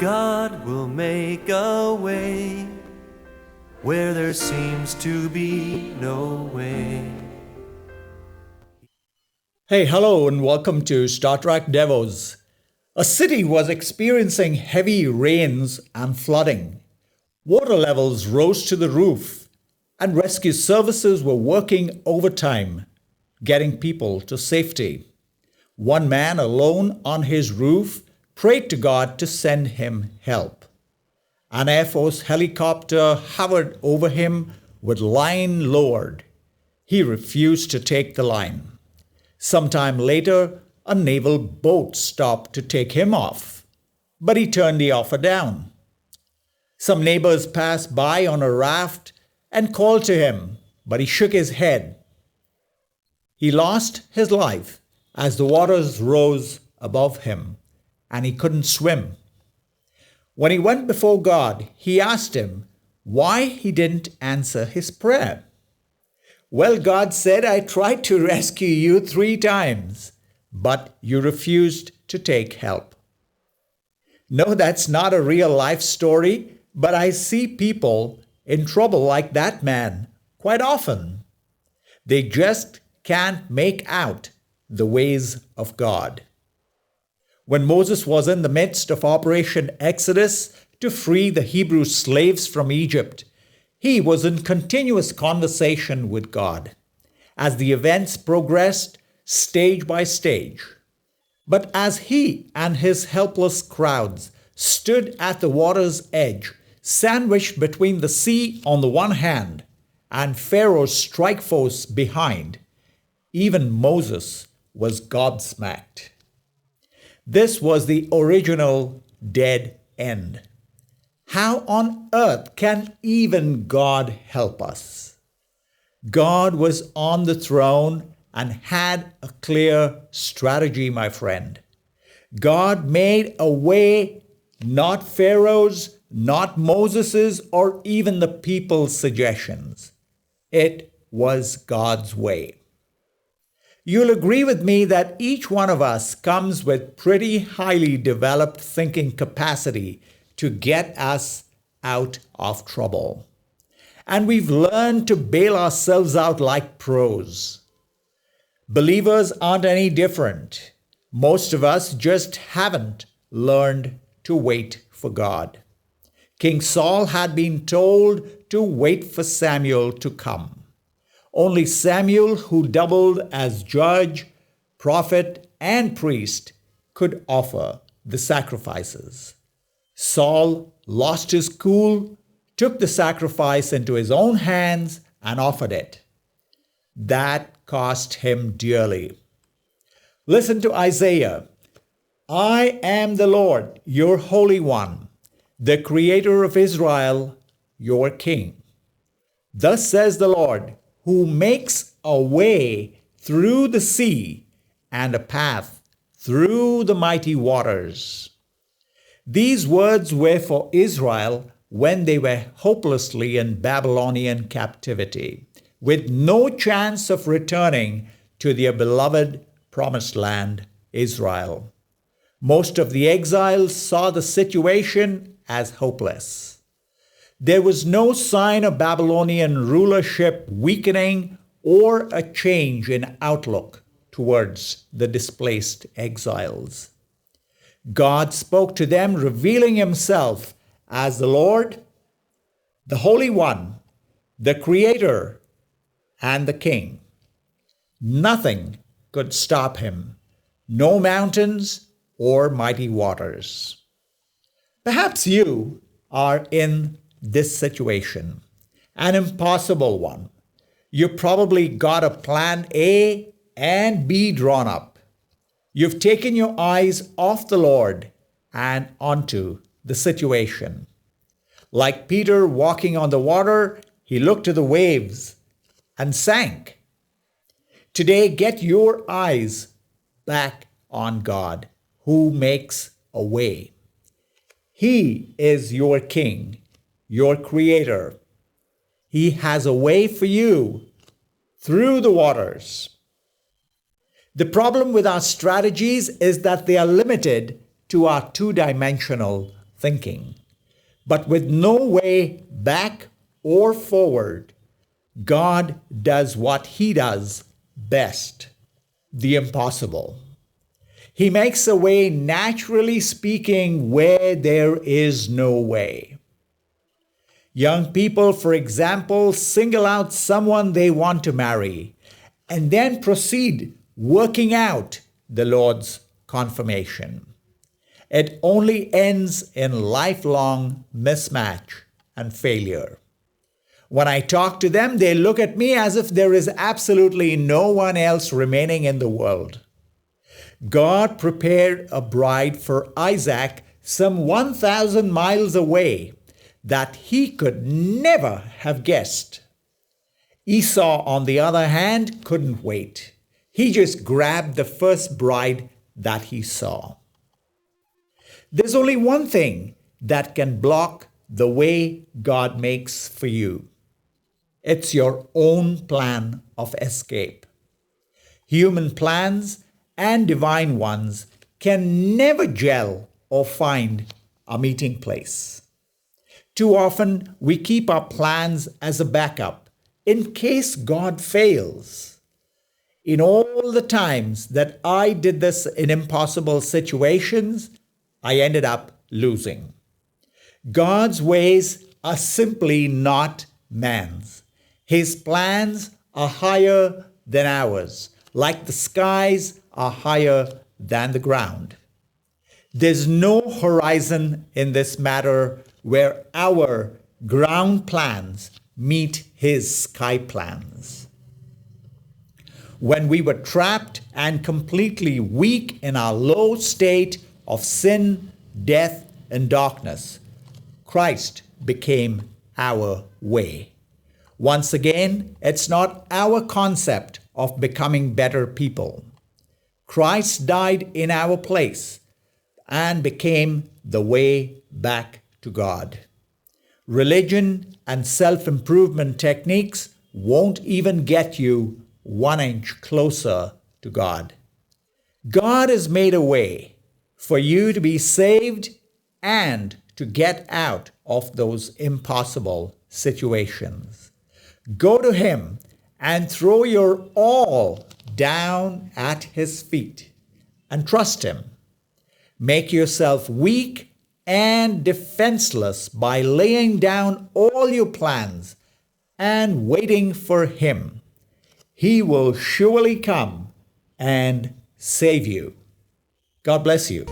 God will make a way where there seems to be no way. Hey, hello, and welcome to Startrack Devos. A city was experiencing heavy rains and flooding. Water levels rose to the roof, and rescue services were working overtime, getting people to safety. One man alone on his roof prayed to God to send him help. An Air Force helicopter hovered over him with line lowered. He refused to take the line. Sometime later, a naval boat stopped to take him off, but he turned the offer down. Some neighbors passed by on a raft and called to him, but he shook his head. He lost his life as the waters rose above him, and he couldn't swim. When he went before God, he asked him why he didn't answer his prayer. Well, God said, I tried to rescue you 3 times, but you refused to take help. No, that's not a real life story, but I see people in trouble like that man quite often. They just can't make out the ways of God. When Moses was in the midst of Operation Exodus to free the Hebrew slaves from Egypt, he was in continuous conversation with God as the events progressed stage by stage. But as he and his helpless crowds stood at the water's edge, sandwiched between the sea on the one hand and Pharaoh's strike force behind, even Moses was gobsmacked. This was the original dead end. How on earth can even God help us? God was on the throne and had a clear strategy, my friend. God made a way, not Pharaoh's, not Moses's, or even the people's suggestions. It was God's way. You'll agree with me that each one of us comes with pretty highly developed thinking capacity to get us out of trouble. And we've learned to bail ourselves out like pros. Believers aren't any different. Most of us just haven't learned to wait for God. King Saul had been told to wait for Samuel to come. Only Samuel, who doubled as judge, prophet, and priest, could offer the sacrifices. Saul lost his cool, took the sacrifice into his own hands, and offered it. That cost him dearly. Listen to Isaiah. I am the Lord, your Holy One, the Creator of Israel, your King. Thus says the Lord, who makes a way through the sea and a path through the mighty waters. These words were for Israel when they were hopelessly in Babylonian captivity, with no chance of returning to their beloved promised land, Israel. Most of the exiles saw the situation as hopeless. There was no sign of Babylonian rulership weakening or a change in outlook towards the displaced exiles. God spoke to them, revealing himself as the Lord, the Holy One, the Creator, and the King. Nothing could stop him, no mountains or mighty waters. Perhaps you are in this situation, an impossible one. You probably got a plan A and B drawn up. You've taken your eyes off the Lord and onto the situation. Like Peter walking on the water, he looked to the waves and sank. Today, get your eyes back on God, who makes a way. He is your King, your Creator. He has a way for you through the waters. The problem with our strategies is that they are limited to our two-dimensional thinking. But with no way back or forward, God does what He does best, the impossible. He makes a way, naturally speaking, where there is no way. Young people, for example, single out someone they want to marry and then proceed working out the Lord's confirmation. It only ends in lifelong mismatch and failure. When I talk to them, they look at me as if there is absolutely no one else remaining in the world. God prepared a bride for Isaac some 1,000 miles away that he could never have guessed. Esau, on the other hand, couldn't wait. He just grabbed the first bride that he saw. There's only one thing that can block the way God makes for you. It's your own plan of escape. Human plans and divine ones can never gel or find a meeting place. Too often, we keep our plans as a backup in case God fails. In all the times that I did this in impossible situations, I ended up losing. God's ways are simply not man's. His plans are higher than ours, like the skies are higher than the ground. There's no horizon in this matter where our ground plans meet His sky plans. When we were trapped and completely weak in our low state of sin, death, and darkness, Christ became our way. Once again, it's not our concept of becoming better people. Christ died in our place and became the way back to God. Religion and self-improvement techniques won't even get you 1 inch closer to God. God has made a way for you to be saved and to get out of those impossible situations. Go to Him and throw your all down at His feet and trust Him. Make yourself weak and defenseless by laying down all your plans and waiting for Him. He will surely come and save you. God bless you.